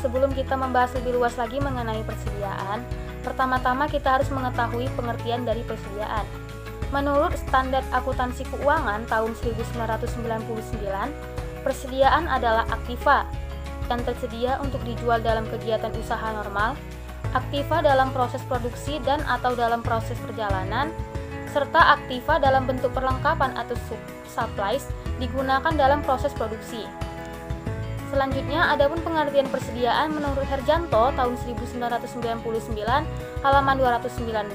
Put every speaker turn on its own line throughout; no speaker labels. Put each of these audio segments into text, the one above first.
sebelum kita membahas lebih luas lagi mengenai persediaan, pertama-tama kita harus mengetahui pengertian dari persediaan. Menurut Standar Akuntansi Keuangan tahun 1999, persediaan adalah aktiva yang tersedia untuk dijual dalam kegiatan usaha normal, aktiva dalam proses produksi dan atau dalam proses perjalanan, serta aktiva dalam bentuk perlengkapan atau supplies digunakan dalam proses produksi. Selanjutnya, adapun pengertian persediaan menurut Herjanto tahun 1999 halaman 219,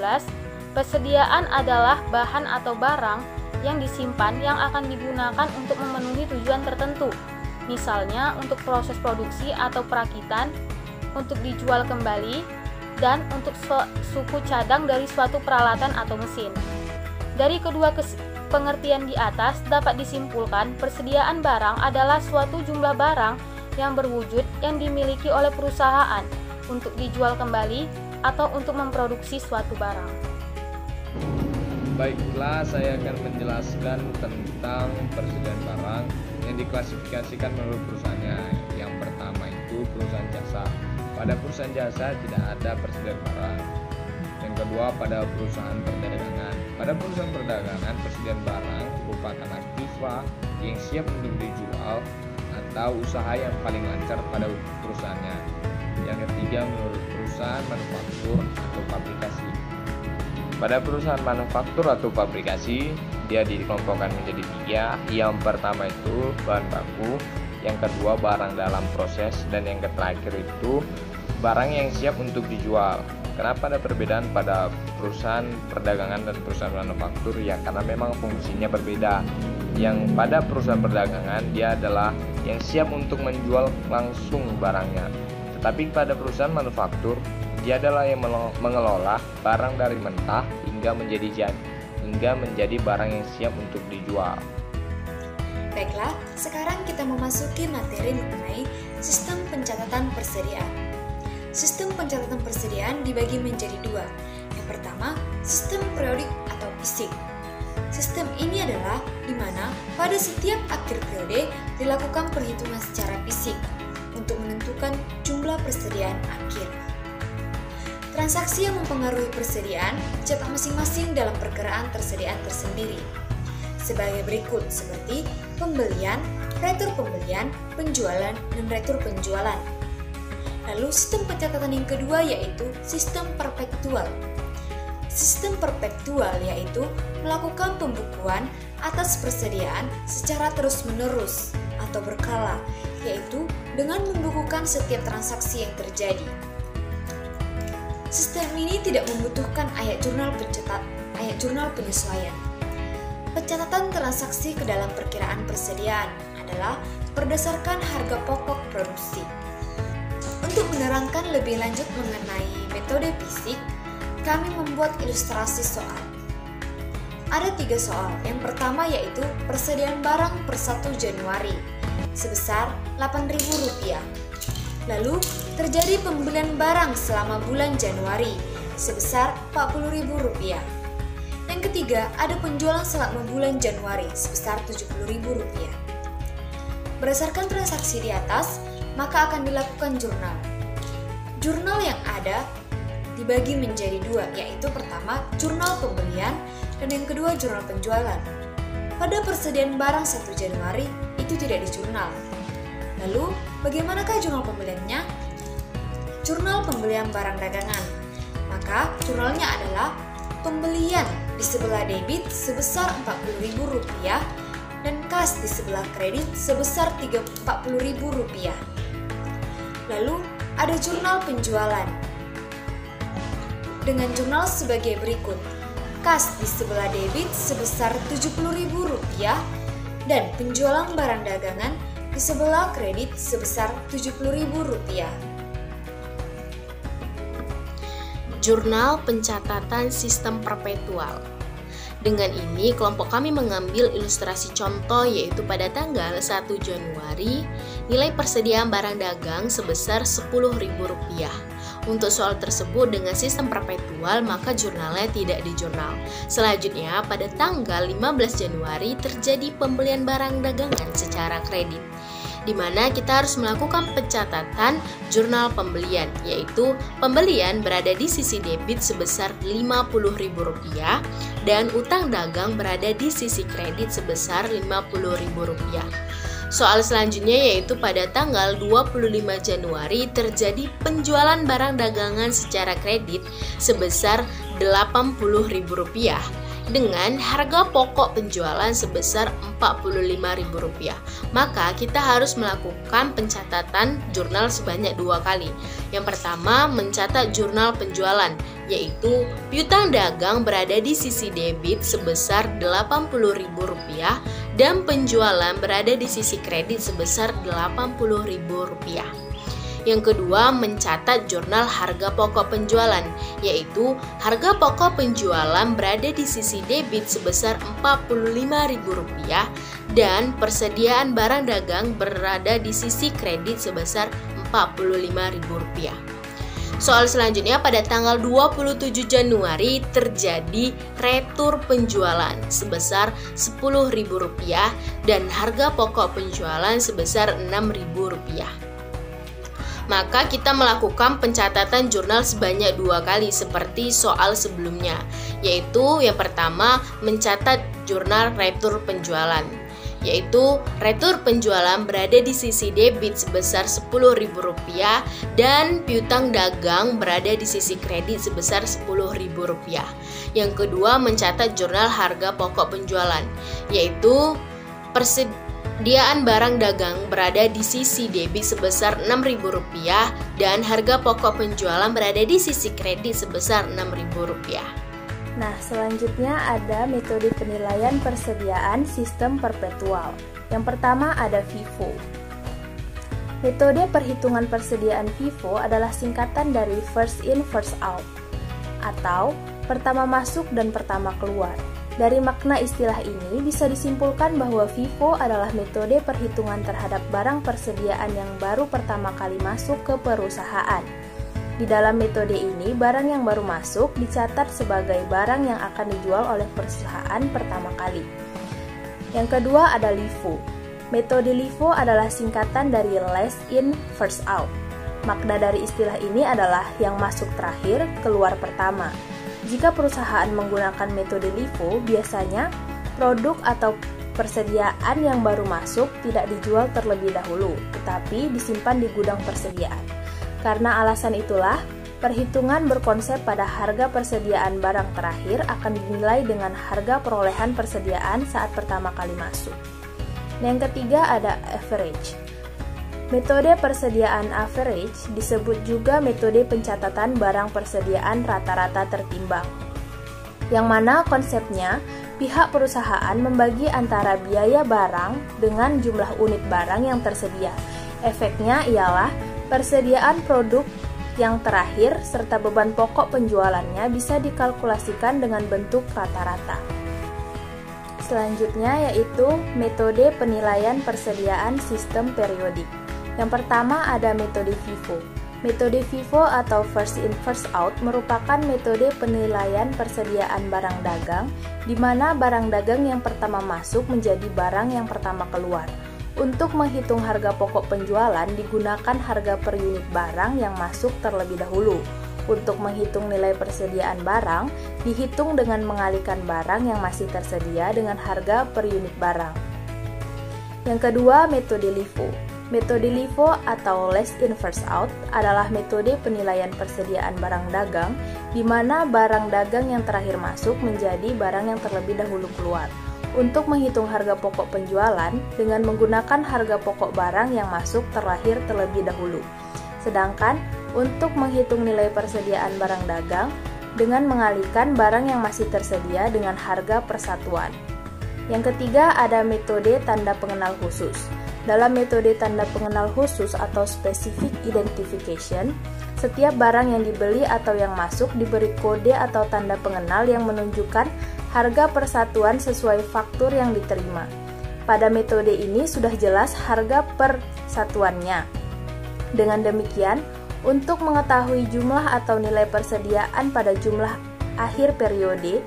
persediaan adalah bahan atau barang yang disimpan yang akan digunakan untuk memenuhi tujuan tertentu, misalnya untuk proses produksi atau perakitan, untuk dijual kembali, dan untuk suku cadang dari suatu peralatan atau mesin. Dari kedua pengertian di atas dapat disimpulkan persediaan barang adalah suatu jumlah barang yang berwujud yang dimiliki oleh perusahaan untuk dijual kembali atau untuk memproduksi suatu barang.
Baiklah, saya akan menjelaskan tentang persediaan barang yang diklasifikasikan menurut perusahaannya. Yang pertama itu perusahaan jasa. Pada perusahaan jasa tidak ada persediaan barang. Yang kedua, pada perusahaan perdagangan. Pada perusahaan perdagangan, persediaan barang merupakan aktiva yang siap untuk dijual atau usaha yang paling lancar pada perusahaannya. Yang ketiga, menurut perusahaan manufaktur atau fabrikasi. Pada perusahaan manufaktur atau fabrikasi, dia dikelompokkan menjadi tiga. Yang pertama itu bahan baku, yang kedua barang dalam proses, dan yang terakhir itu barang yang siap untuk dijual. Kenapa ada perbedaan pada perusahaan perdagangan dan perusahaan manufaktur? Ya karena memang fungsinya berbeda. Yang pada perusahaan perdagangan dia adalah yang siap untuk menjual langsung barangnya. Tetapi pada perusahaan manufaktur dia adalah yang mengelola barang dari mentah hingga menjadi barang yang siap untuk dijual.
Baiklah, sekarang kita memasuki materi mengenai sistem pencatatan persediaan. Sistem pencatatan persediaan dibagi menjadi dua. Yang pertama, sistem periodik atau fisik. Sistem ini adalah di mana pada setiap akhir periode dilakukan perhitungan secara fisik untuk menentukan jumlah persediaan akhir. Transaksi yang mempengaruhi persediaan dicatat masing-masing dalam perkiraan persediaan tersendiri. Sebagai berikut seperti pembelian, retur pembelian, penjualan, dan retur penjualan. Lalu sistem pencatatan yang kedua yaitu sistem perpetual. Sistem perpetual yaitu melakukan pembukuan atas persediaan secara terus-menerus atau berkala, yaitu dengan membukukan setiap transaksi yang terjadi. Sistem ini tidak membutuhkan ayat jurnal penyesuaian. Pencatatan transaksi ke dalam perkiraan persediaan adalah berdasarkan harga pokok produksi. Untuk menerangkan lebih lanjut mengenai metode fisik, kami membuat ilustrasi soal. Ada 3 soal. Yang pertama yaitu persediaan barang per 1 Januari sebesar Rp8.000. Lalu terjadi pembelian barang selama bulan Januari sebesar Rp40.000. Yang ketiga, ada penjualan selama bulan Januari sebesar Rp70.000. Berdasarkan transaksi di atas, maka akan dilakukan jurnal. Jurnal yang ada dibagi menjadi 2, yaitu pertama jurnal pembelian dan yang kedua jurnal penjualan. Pada persediaan barang 1 Januari itu tidak dijurnal. Lalu, bagaimanakah jurnal pembeliannya? Jurnal pembelian barang dagangan. Maka jurnalnya adalah pembelian di sebelah debit sebesar Rp40.000 dan kas di sebelah kredit sebesar Rp40.000. Lalu ada jurnal penjualan dengan jurnal sebagai berikut. Kas di sebelah debit sebesar Rp70.000 dan penjualan barang dagangan di sebelah kredit sebesar Rp70.000.
Jurnal pencatatan sistem perpetual. Dengan ini, kelompok kami mengambil ilustrasi contoh yaitu pada tanggal 1 Januari, nilai persediaan barang dagang sebesar Rp10.000. Untuk soal tersebut dengan sistem perpetual, maka jurnalnya tidak dijurnal. Selanjutnya, pada tanggal 15 Januari terjadi pembelian barang dagangan secara kredit. di mana kita harus melakukan pencatatan jurnal pembelian, yaitu pembelian berada di sisi debit sebesar Rp50.000 dan utang dagang berada di sisi kredit sebesar Rp50.000. Soal selanjutnya yaitu pada tanggal 25 Januari terjadi penjualan barang dagangan secara kredit sebesar Rp80.000 dengan harga pokok penjualan sebesar Rp45.000. Maka kita harus melakukan pencatatan jurnal sebanyak 2 kali. Yang pertama, mencatat jurnal penjualan, yaitu piutang dagang berada di sisi debit sebesar Rp80.000 dan penjualan berada di sisi kredit sebesar Rp80.000. Yang kedua, mencatat jurnal harga pokok penjualan, yaitu harga pokok penjualan berada di sisi debit sebesar Rp45.000 dan persediaan barang dagang berada di sisi kredit sebesar Rp45.000. Soal selanjutnya pada tanggal 27 Januari terjadi retur penjualan sebesar Rp10.000 dan harga pokok penjualan sebesar Rp6.000. Maka kita melakukan pencatatan jurnal sebanyak 2 kali seperti soal sebelumnya, yaitu yang pertama mencatat jurnal retur penjualan, yaitu retur penjualan berada di sisi debit sebesar Rp10.000 dan piutang dagang berada di sisi kredit sebesar Rp10.000. Yang kedua, mencatat jurnal harga pokok penjualan, yaitu persediaan barang dagang berada di sisi debit sebesar Rp6.000 dan harga pokok penjualan berada di sisi kredit sebesar Rp6.000.
Nah, selanjutnya ada metode penilaian persediaan sistem perpetual. Yang pertama ada FIFO. Metode perhitungan persediaan FIFO adalah singkatan dari first in first out atau pertama masuk dan pertama keluar. Dari makna istilah ini bisa disimpulkan bahwa FIFO adalah metode perhitungan terhadap barang persediaan yang baru pertama kali masuk ke perusahaan. Di dalam metode ini, barang yang baru masuk dicatat sebagai barang yang akan dijual oleh perusahaan pertama kali. Yang kedua ada LIFO. Metode LIFO adalah singkatan dari last in first out. Makna dari istilah ini adalah yang masuk terakhir, keluar pertama. Jika perusahaan menggunakan metode LIFO, biasanya produk atau persediaan yang baru masuk tidak dijual terlebih dahulu, tetapi disimpan di gudang persediaan. Karena alasan itulah, perhitungan berkonsep pada harga persediaan barang terakhir akan dinilai dengan harga perolehan persediaan saat pertama kali masuk. Yang ketiga ada average. Metode persediaan average disebut juga metode pencatatan barang persediaan rata-rata tertimbang, yang mana konsepnya pihak perusahaan membagi antara biaya barang dengan jumlah unit barang yang tersedia. Efeknya ialah persediaan produk yang terakhir serta beban pokok penjualannya bisa dikalkulasikan dengan bentuk rata-rata. Selanjutnya yaitu metode penilaian persediaan sistem periodik. Yang pertama ada metode FIFO. Metode FIFO atau first in first out merupakan metode penilaian persediaan barang dagang di mana barang dagang yang pertama masuk menjadi barang yang pertama keluar. Untuk menghitung harga pokok penjualan digunakan harga per unit barang yang masuk terlebih dahulu. Untuk menghitung nilai persediaan barang dihitung dengan mengalihkan barang yang masih tersedia dengan harga per unit barang. Yang kedua, metode LIFO. Metode LIFO atau last in first out adalah metode penilaian persediaan barang dagang di mana barang dagang yang terakhir masuk menjadi barang yang terlebih dahulu keluar. Untuk menghitung harga pokok penjualan dengan menggunakan harga pokok barang yang masuk terlahir terlebih dahulu. Sedangkan untuk menghitung nilai persediaan barang dagang dengan mengalihkan barang yang masih tersedia dengan harga persatuan. Yang ketiga ada metode tanda pengenal khusus. Dalam metode tanda pengenal khusus atau specific identification, setiap barang yang dibeli atau yang masuk diberi kode atau tanda pengenal yang menunjukkan harga persatuan sesuai faktur yang diterima. Pada metode ini sudah jelas harga persatuannya. Dengan demikian, untuk mengetahui jumlah atau nilai persediaan pada jumlah akhir periode,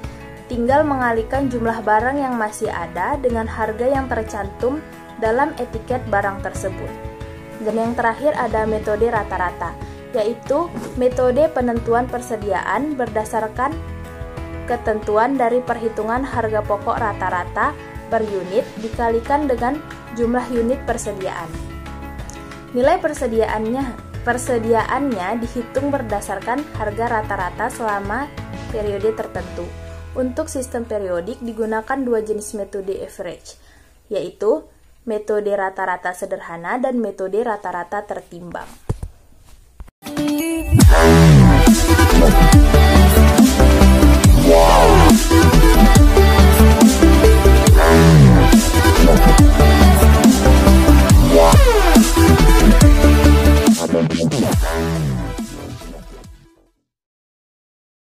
tinggal mengalihkan jumlah barang yang masih ada dengan harga yang tercantum dalam etiket barang tersebut. Dan yang terakhir ada metode rata-rata, yaitu metode penentuan persediaan berdasarkan ketentuan dari perhitungan harga pokok rata-rata per unit dikalikan dengan jumlah unit persediaan. Nilai persediaannya dihitung berdasarkan harga rata-rata selama periode tertentu. Untuk sistem periodik digunakan dua jenis metode average, yaitu metode rata-rata sederhana dan metode rata-rata tertimbang.